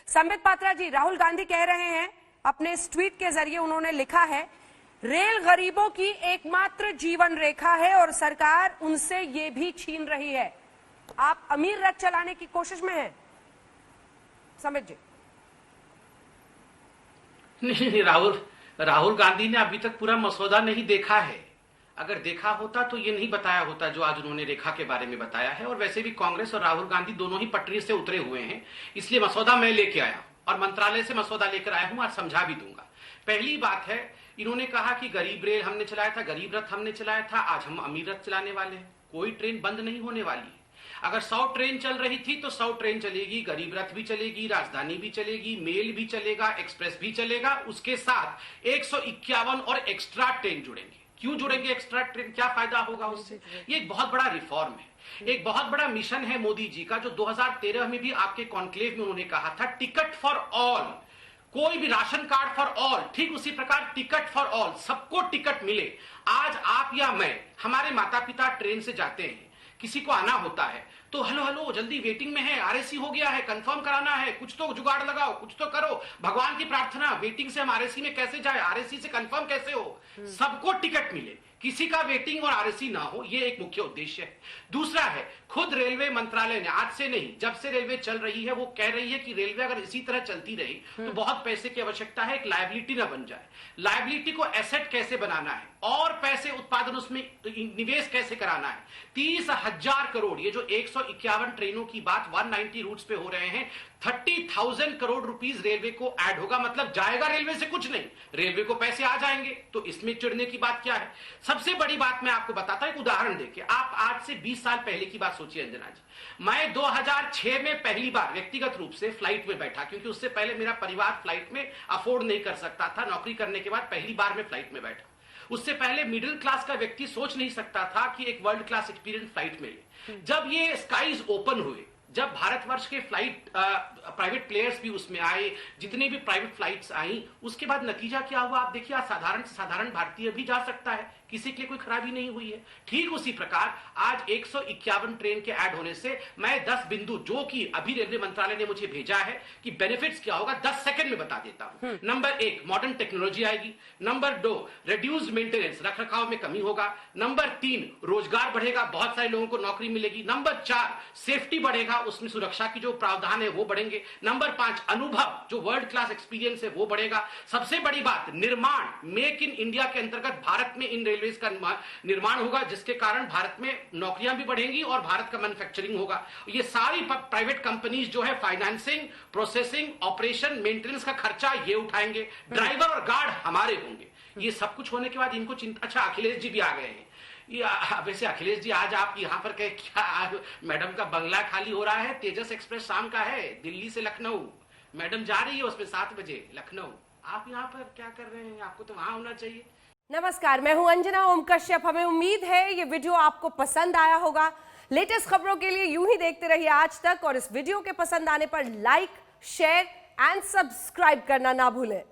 संबित पात्रा जी, राहुल गांधी कह रहे हैं, अपने इस ट्वीट के जरिए उन्होंने लिखा है, रेल गरीबों की एकमात्र जीवन रेखा है और सरकार उनसे ये भी छीन रही है। आप अमीर रथ चलाने की कोशिश में हैं संबित जी? नहीं, राहुल गांधी ने अभी तक पूरा मसौदा नहीं देखा है। अगर देखा होता तो ये नहीं बताया होता जो आज उन्होंने रेखा के बारे में बताया है। और वैसे भी कांग्रेस और राहुल गांधी दोनों ही पटरी से उतरे हुए हैं, इसलिए मसौदा मैं लेके आया हूं और मंत्रालय से मसौदा लेकर आया हूं, आज समझा भी दूंगा। पहली बात है, इन्होंने कहा कि गरीब रेल हमने चलाया था, गरीब रथ हमने चलाया था, आज हम अमीर रथ चलाने वाले हैं। कोई ट्रेन बंद नहीं होने वाली है। अगर 100 ट्रेन चल रही थी तो 100 ट्रेन चलेगी, गरीब रथ भी चलेगी, राजधानी भी चलेगी, मेल भी चलेगा, एक्सप्रेस भी चलेगा। उसके साथ 151 और एक्स्ट्रा ट्रेन जुड़ेंगे। क्यों जुड़ेंगे एक्स्ट्रा ट्रेन? क्या फायदा होगा उससे? ये एक बहुत बड़ा रिफॉर्म है, एक बहुत बड़ा मिशन है मोदी जी का, जो 2013 में भी आपके कॉन्क्लेव में उन्होंने कहा था, टिकट फॉर ऑल। कोई भी राशन कार्ड फॉर ऑल, ठीक उसी प्रकार टिकट फॉर ऑल, सबको टिकट मिले। आज आप या मैं, हमारे माता पिता ट्रेन से जाते हैं, किसी को आना होता है तो हेलो जल्दी वेटिंग में है, आरएसी हो गया है, कंफर्म कराना है, कुछ तो जुगाड़ लगाओ, कुछ तो करो। भगवान की प्रार्थना, वेटिंग से हम आरएसी में कैसे जाए, आरएसी से कंफर्म कैसे हो? सबको टिकट मिले, किसी का वेटिंग और आरएसी ना हो, ये एक मुख्य उद्देश्य है। दूसरा है, खुद रेलवे मंत्रालय ने, आज से नहीं, जब से रेलवे चल रही है, वो कह रही है कि रेलवे अगर इसी तरह चलती रही तो बहुत पैसे की आवश्यकता है, एक लायबिलिटी ना बन जाए। लायबिलिटी को एसेट कैसे बनाना है और पैसे उत्पादन उसमें निवेश कैसे कराना है। 30,000 करोड़, ये जो 151 ट्रेनों की बात 190 रूट्स पे हो रहे हैं, 30,000 करोड़ रुपीस रेलवे को ऐड होगा। मतलब जाएगा रेलवे से कुछ नहीं, रेलवे को पैसे आ जाएंगे। तो इसमें चिढ़ने की बात क्या है? सबसे बड़ी बात मैं आपको बताता हूं, एक उदाहरण देके। आप आज से 20 साल पहले की बात सोचिए अंजना जी। मैं 2006 में पहली बार व्यक्तिगत रूप से फ्लाइट में बैठा, क्योंकि उससे पहले मेरा परिवार फ्लाइट में अफोर्ड नहीं कर सकता था। नौकरी करने के बाद पहली बार मैं फ्लाइट में बैठा। उससे पहले मिडिल क्लास का व्यक्ति सोच नहीं सकता था कि एक वर्ल्ड क्लास एक्सपीरियंस फ्लाइट मिले। जब ये स्काईज ओपन हुए, जब भारतवर्ष के फ्लाइट प्राइवेट प्लेयर्स भी उसमें आए, जितने भी प्राइवेट फ्लाइट्स आई, उसके बाद नतीजा क्या हुआ आप देखिए। आज साधारण से साधारण भारतीय भी जा सकता है, किसी के लिए कोई खराबी नहीं हुई है। ठीक उसी प्रकार आज 151 ट्रेन के ऐड होने से मैं 10 बिंदु, जो कि अभी रेलवे मंत्रालय ने मुझे भेजा है कि बेनिफिट्स क्या होगा, 10 सेकंड में बता देता हूं। नंबर 1, मॉडर्न टेक्नोलॉजी आएगी। नंबर 2, रिड्यूस मेंटेनेंस, रख रखाव में कमी होगा। नंबर 3, रोजगार बढ़ेगा, बहुत सारे लोगों को नौकरी मिलेगी। नंबर 4, सेफ्टी बढ़ेगा, उसमें सुरक्षा की जो प्रावधान है वो बढ़ेंगे। नंबर 5, अनुभव, जो वर्ल्ड क्लास एक्सपीरियंस है वो बढ़ेगा। सबसे बड़ी बात, निर्माण, मेक इन इंडिया के अंतर्गत भारत में इन रेलवे का निर्माण होगा, जिसके कारण भारत में नौकरियां भी बढ़ेंगी और भारत का मैन्युफैक्चरिंग होगा। ये सारी प्राइवेट कंपनीज जो है, फाइनेंसिंग, प्रोसेसिंग, ऑपरेशन, मेंटेनेंस का खर्चा ये उठाएंगे। ड्राइवर और गार्ड हमारे होंगे। ये सब कुछ होने के बाद इनको चिंता। अच्छा, अखिलेश जी भी आ गए हैं। वैसे अखिलेश जी, आज आप यहां पर क्या मैडम का बंगला खाली हो रहा है? तेजस एक्सप्रेस शाम का है, दिल्ली से लखनऊ मैडम जा रही है, उसमें 7 बजे लखनऊ। आप यहाँ पर क्या कर रहे हैं? आपको तो वहां होना चाहिए। नमस्कार, मैं हूं अंजना ओम कश्यप। हमें उम्मीद है ये वीडियो आपको पसंद आया होगा। लेटेस्ट खबरों के लिए यूं ही देखते रहिए आज तक, और इस वीडियो के पसंद आने पर लाइक, शेयर एंड सब्सक्राइब करना ना भूलें।